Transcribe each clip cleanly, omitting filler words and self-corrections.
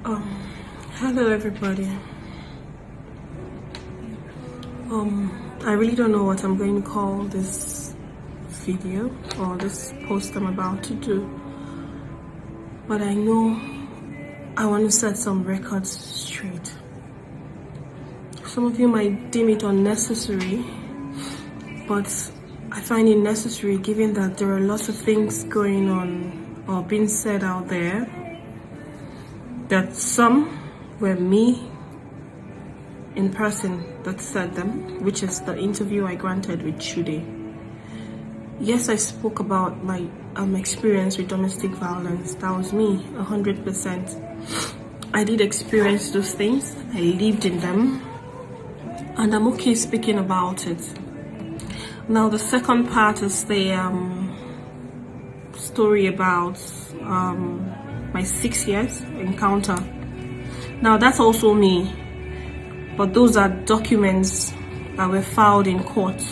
Um, Hello everybody. I really don't know what I'm going to call this video or this post I'm about to do, but I know I want to set some records straight. Some of you might deem it unnecessary, but I find it necessary given that there are lots of things going on or being said out there that some were me in person that said them, which is the interview I granted with Chude. Yes, I spoke about my experience with domestic violence. That was me, 100%. I did experience those things. I lived in them, and I'm okay speaking about it. Now, the second part is the story about my 6 years encounter. Now, that's also me, but those are documents that were filed in court.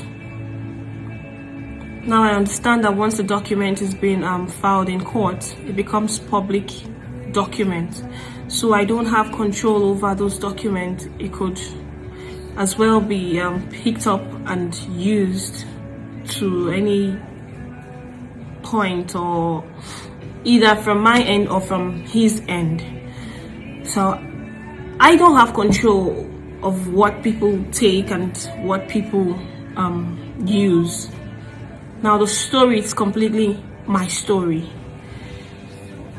Now, I understand that once the document is being filed in court, it becomes public document. So I don't have control over those documents. It could as well be picked up and used to any point, or either from my end or from his end. So I don't have control of what people take and what people use. Now, the story is completely my story.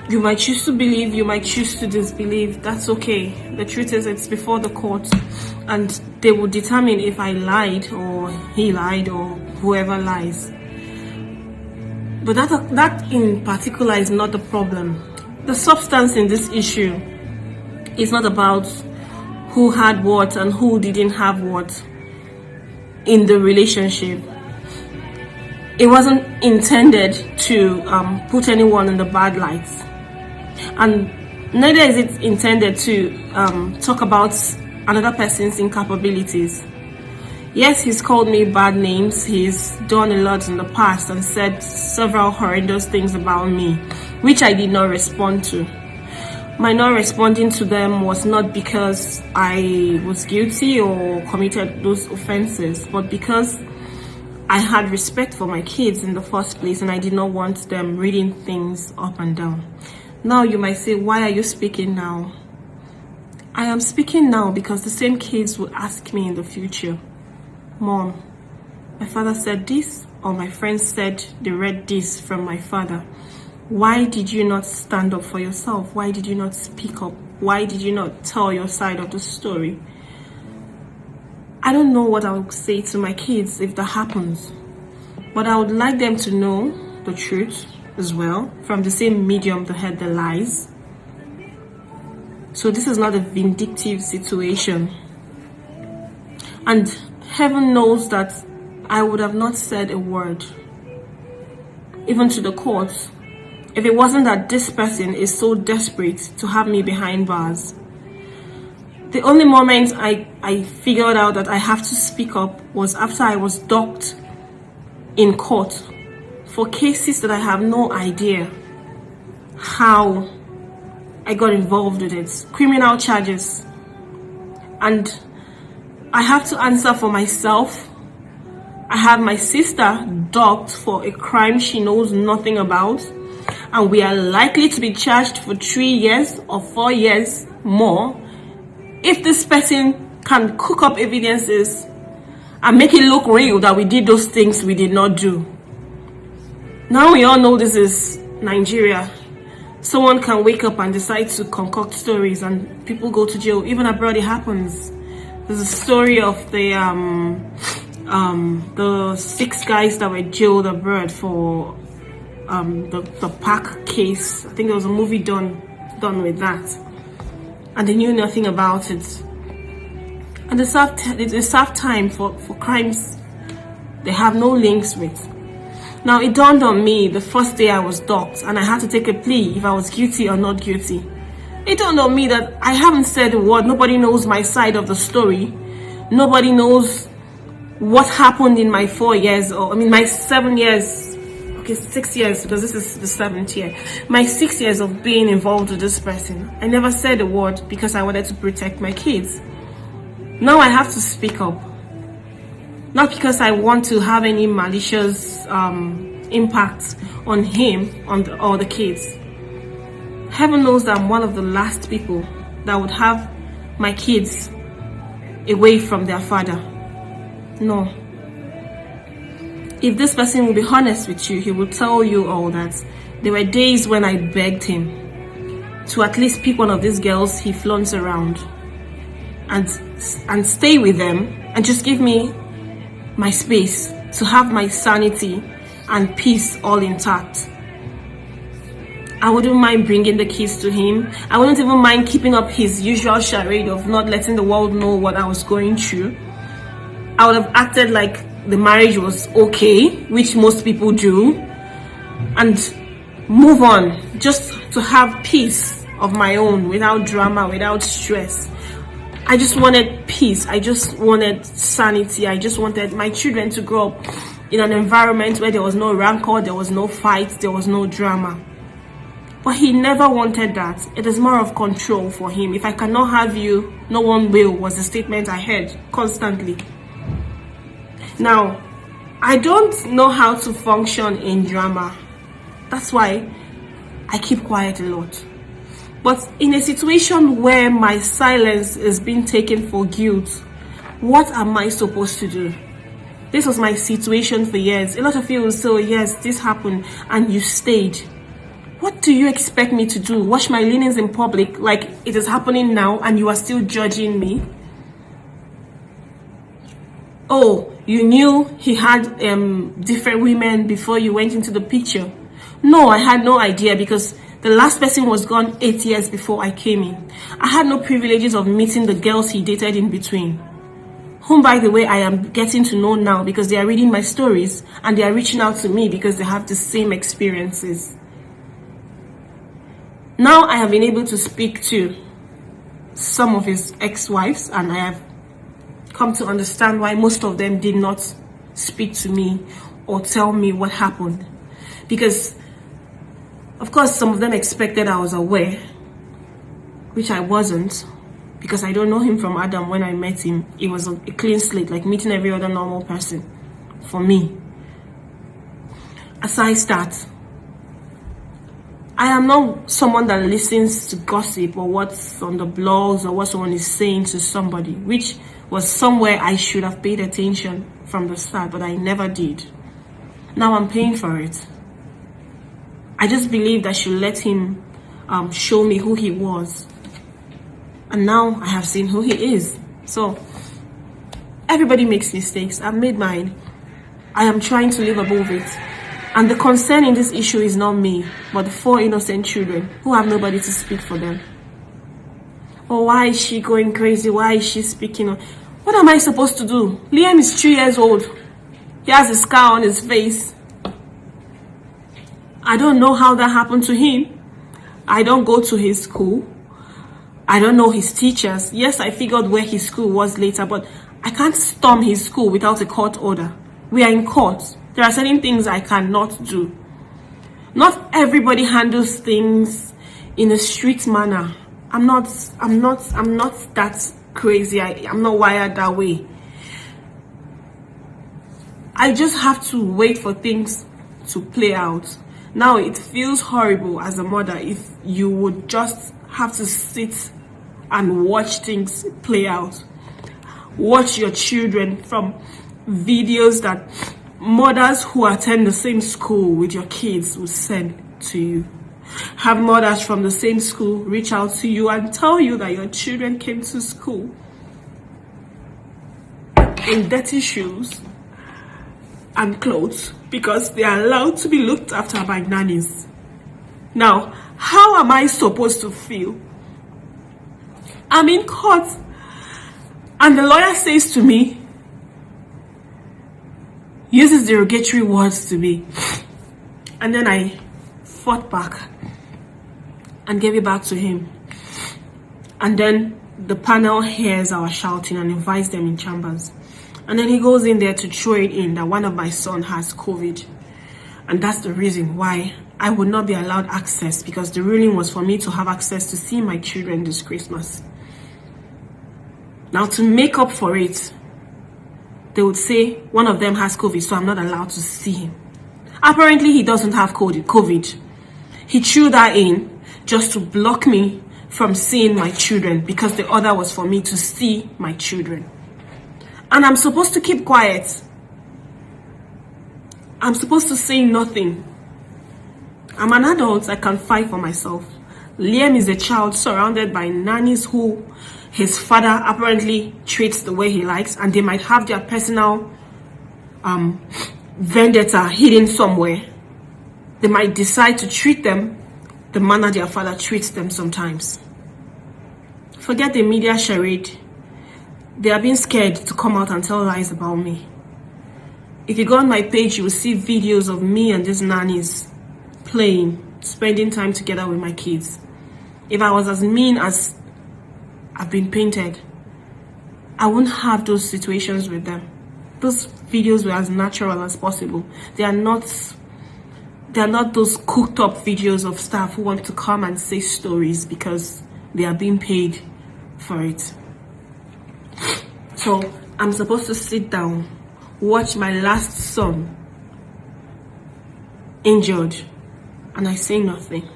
You might choose to believe, you might choose to disbelieve. That's okay. The truth is, it's before the court, and they will determine if I lied or he lied or whoever lies. But that in particular is not the problem. The substance in this issue is not about who had what and who didn't have what in the relationship. It wasn't intended to put anyone in the bad light, and neither is it intended to talk about another person's incapabilities. Yes, he's called me bad names. He's done a lot in the past and said several horrendous things about me, which I did not respond to. My not responding to them was not because I was guilty or committed those offenses, but because I had respect for my kids in the first place, and I did not want them reading things up and down. Now you might say, why are you speaking now? I am speaking now because the same kids will ask me in the future, Mom, my father said this, or my friends said they read this from my father. Why did you not stand up for yourself? Why did you not speak up? Why did you not tell your side of the story? I don't know what I would say to my kids if that happens, but I would like them to know the truth as well, from the same medium that heard the lies. So this is not a vindictive situation. And heaven knows that I would have not said a word, even to the courts, if it wasn't that this person is so desperate to have me behind bars. The only moment I figured out that I have to speak up was after I was docked in court for cases that I have no idea how I got involved with it. Criminal charges. And I have to answer for myself. I have my sister docked for a crime she knows nothing about, and we are likely to be charged for 3 years or 4 years more if this person can cook up evidences and make it look real that we did those things we did not do. Now we all know this is Nigeria. Someone can wake up and decide to concoct stories and people go to jail. Even abroad it happens. There's a story of the 6 guys that were jailed abroad for the park case. I think there was a movie done with that, and they knew nothing about it. And they served time for crimes they have no links with. Now it dawned on me the first day I was docked and I had to take a plea if I was guilty or not guilty. It dawned on me that I haven't said a word. Nobody knows my side of the story. Nobody knows what happened in my 4 years, or I mean my 7 years okay, 6 years, because this is the 7th year. My 6 years of being involved with this person, I never said a word because I wanted to protect my kids. Now I have to speak up. Not because I want to have any malicious impact on him or the kids. Heaven knows that I'm one of the last people that would have my kids away from their father. No. If this person will be honest with you, he will tell you all that there were days when I begged him to at least pick one of these girls he flaunts around and stay with them and just give me my space to have my sanity and peace all intact. I wouldn't mind bringing the kids to him. I wouldn't even mind keeping up his usual charade of not letting the world know what I was going through. I would have acted like the marriage was okay, which most people do, and move on, just to have peace of my own, without drama, without stress. I just wanted peace. I just wanted sanity. I just wanted my children to grow up in an environment where there was no rancor, there was no fight, there was no drama. But he never wanted that. It is more of control for him. If I cannot have you, no one will, was the statement I heard constantly. Now, I don't know how to function in drama. That's why I keep quiet a lot. But in a situation where my silence is being taken for guilt, what am I supposed to do? This was my situation for years. A lot of you will say, yes, this happened, and you stayed. What do you expect me to do? Wash my linens in public like it is happening now and you are still judging me? Oh, you knew he had different women before you went into the picture? No, I had no idea because the last person was gone 8 years before I came in. I had no privileges of meeting the girls he dated in between, whom, by the way, I am getting to know now because they are reading my stories and they are reaching out to me because they have the same experiences. Now I have been able to speak to some of his ex-wives, and I have come to understand why most of them did not speak to me or tell me what happened. Because, of course, some of them expected I was aware, which I wasn't, because I don't know him from Adam. When I met him, it was a clean slate, like meeting every other normal person for me. Aside that, I am not someone that listens to gossip or what's on the blogs or what someone is saying to somebody, which was somewhere I should have paid attention from the start, but I never did. Now I'm paying for it. I just believed I should let him show me who he was. And now I have seen who he is. So, everybody makes mistakes. I've made mine. I am trying to live above it. And the concern in this issue is not me, but the 4 innocent children who have nobody to speak for them. Oh, why is she going crazy? Why is she speaking? What am I supposed to do? Liam is 3 years old. He has a scar on his face. I don't know how that happened to him. I don't go to his school. I don't know his teachers. Yes, I figured where his school was later, but I can't storm his school without a court order. We are in court. There are certain things I cannot do. Not everybody handles things in a street manner. I'm not that crazy. I'm not wired that way. I just have to wait for things to play out. Now it feels horrible as a mother if you would just have to sit and watch things play out. Watch your children from videos that mothers who attend the same school with your kids will send to you. Have mothers from the same school reach out to you and tell you that your children came to school in dirty shoes and clothes because they are allowed to be looked after by nannies. Now, how am I supposed to feel? I'm in court and the lawyer says to me, uses derogatory words to me, and then I fought back and gave it back to him, and then the panel hears our shouting and invites them in chambers, and then he goes in there to throw it in that one of my sons has COVID, And that's the reason why I would not be allowed access, because the ruling was for me to have access to see my children this Christmas. Now, to make up for it, they would say one of them has COVID, so I'm not allowed to see him. Apparently, he doesn't have COVID. He threw that in just to block me from seeing my children, because the order was for me to see my children. And I'm supposed to keep quiet. I'm supposed to say nothing. I'm an adult. I can fight for myself. Liam is a child surrounded by nannies who his father apparently treats the way he likes, and they might have their personal vendetta hidden somewhere. They might decide to treat them the manner their father treats them sometimes. Forget the media charade. They are being scared to come out and tell lies about me. If you go on my page, you will see videos of me and these nannies playing, spending time together with my kids. If I was as mean as I've been painted, I wouldn't have those situations with them. Those videos were as natural as possible. They are not those cooked up videos of staff who want to come and say stories because they are being paid for it. So I'm supposed to sit down, watch my last son injured, and I say nothing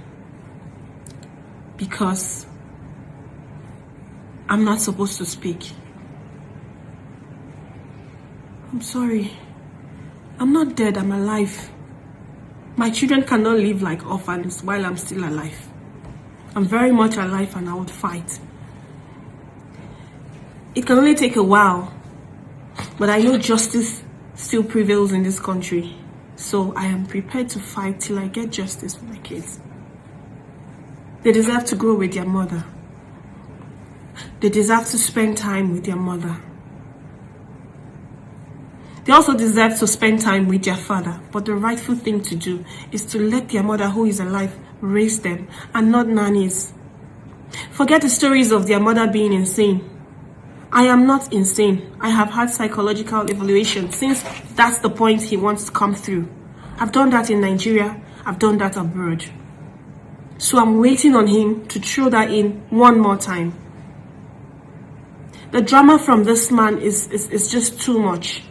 because I'm not supposed to speak. I'm sorry. I'm not dead, I'm alive. My children cannot live like orphans while I'm still alive. I'm very much alive and I would fight. It can only take a while, but I know justice still prevails in this country. So I am prepared to fight till I get justice for my kids. They deserve to grow with their mother. They deserve to spend time with their mother. They also deserve to spend time with their father. But the rightful thing to do is to let their mother, who is alive, raise them, and not nannies. Forget the stories of their mother being insane. I am not insane. I have had psychological evaluation since that's the point he wants to come through. I've done that in Nigeria. I've done that abroad. So I'm waiting on him to throw that in one more time. The drama from this man is just too much.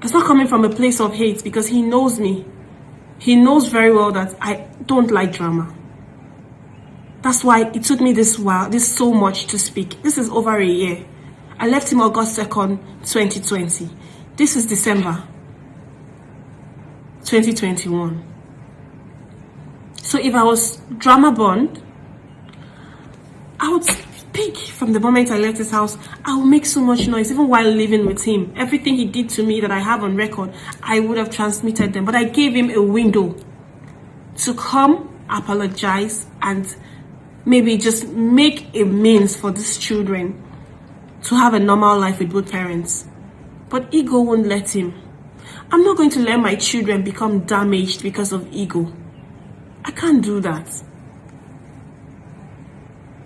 It's not coming from a place of hate because he knows me. He knows very well that I don't like drama. That's why it took me this so much to speak. This is over a year. I left him August 2nd, 2020. This is December 2021. So if I was drama born, I would speak from the moment I left his house. I would make so much noise, even while living with him. Everything he did to me that I have on record, I would have transmitted them. But I gave him a window to come, apologize, and maybe just make a means for these children to have a normal life with both parents. But ego won't let him. I'm not going to let my children become damaged because of ego. I can't do that.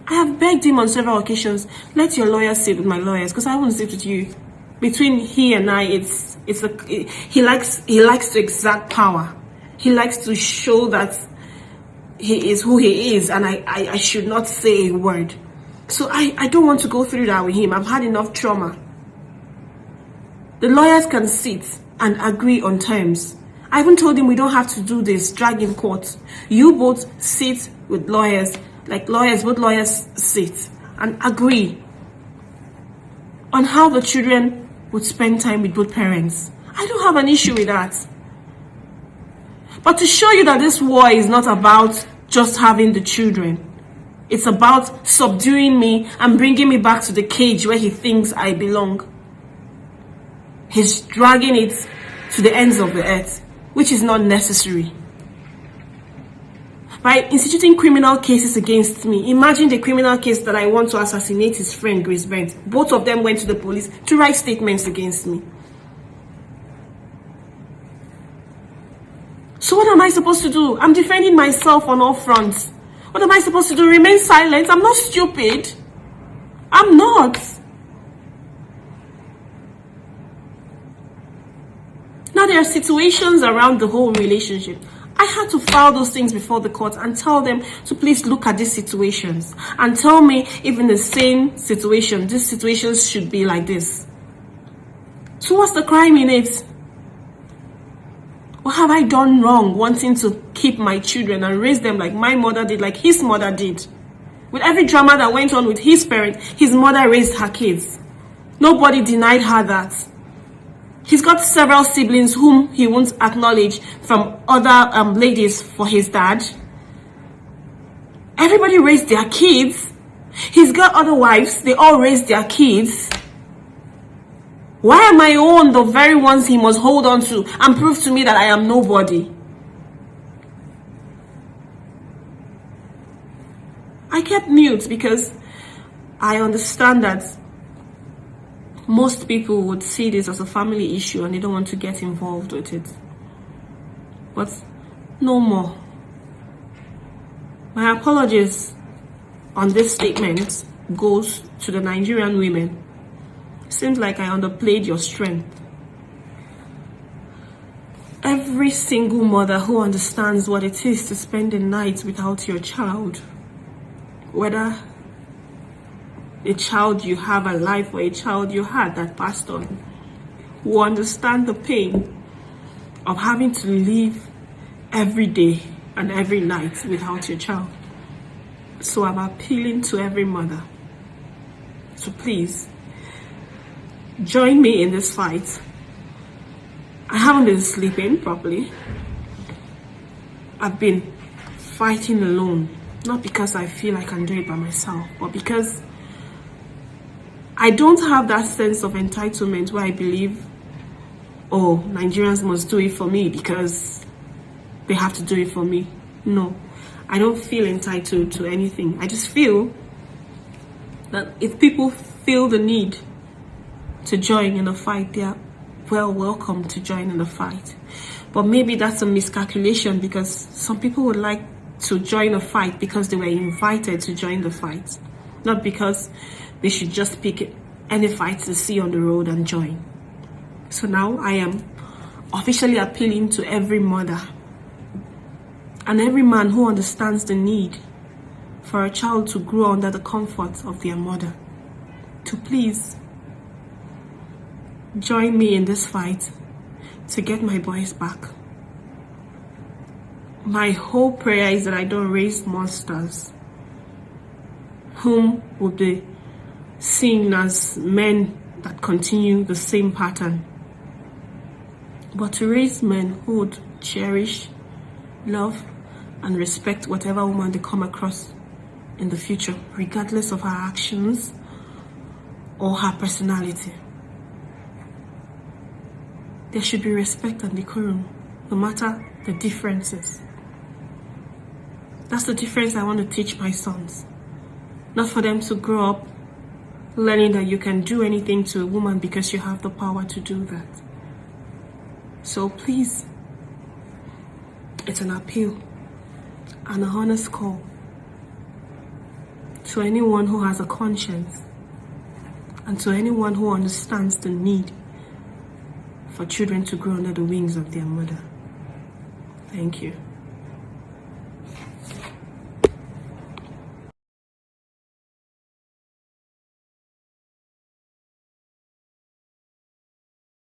I have begged him on several occasions, let your lawyers sit with my lawyers, because I won't sit with you. Between he and I, he likes to exert power. He likes to show that he is who he is, and I should not say a word. So I don't want to go through that with him. I've had enough trauma. The lawyers can sit and agree on terms. I even told him we don't have to do this, drag in court. You both sit with lawyers, like lawyers, both lawyers sit and agree on how the children would spend time with both parents. I don't have an issue with that. But to show you that this war is not about just having the children. It's about subduing me and bringing me back to the cage where he thinks I belong. He's dragging it to the ends of the earth, which is not necessary. By instituting criminal cases against me, imagine the criminal case that I want to assassinate his friend Grace Brent. Both of them went to the police to write statements against me. So what am I supposed to do? I'm defending myself on all fronts. What am I supposed to do? Remain silent? I'm not stupid. I'm not. Now there are situations around the whole relationship. I had to file those things before the court and tell them to please look at these situations and tell me if in the same situation, these situations should be like this. So what's the crime in it? What have I done wrong wanting to keep my children and raise them like my mother did, like his mother did? With every drama that went on with his parent, his mother raised her kids. Nobody denied her that. He's got several siblings whom he won't acknowledge from other ladies for his dad. Everybody raised their kids. He's got other wives. They all raised their kids. Why am I on the very ones he must hold on to and prove to me that I am nobody? I kept mute because I understand that most people would see this as a family issue and they don't want to get involved with it. But no more. My apologies on this statement goes to the Nigerian women. Seems like I underplayed your strength. Every single mother who understands what it is to spend the night without your child, whether a child you have alive or a child you had that passed on, will understand the pain of having to live every day and every night without your child. So I'm appealing to every mother to please join me in this fight. I haven't been sleeping properly. I've been fighting alone, not because I feel I can do it by myself, but because I don't have that sense of entitlement where I believe, oh, Nigerians must do it for me because they have to do it for me. No, I don't feel entitled to anything. I just feel that if people feel the need to join in the fight, they are welcome to join in the fight. But maybe that's a miscalculation because some people would like to join a fight because they were invited to join the fight, not because they should just pick any fight to see on the road and join. So now I am officially appealing to every mother and every man who understands the need for a child to grow under the comfort of their mother to please join me in this fight to get my boys back. My whole prayer is that I don't raise monsters whom will be seen as men that continue the same pattern, but to raise men who would cherish, love, and respect whatever woman they come across in the future, regardless of her actions or her personality. There should be respect and decorum, no matter the differences. That's the difference I want to teach my sons. Not for them to grow up learning that you can do anything to a woman because you have the power to do that. So please, it's an appeal and a honest call to anyone who has a conscience and to anyone who understands the need for children to grow under the wings of their mother. Thank you.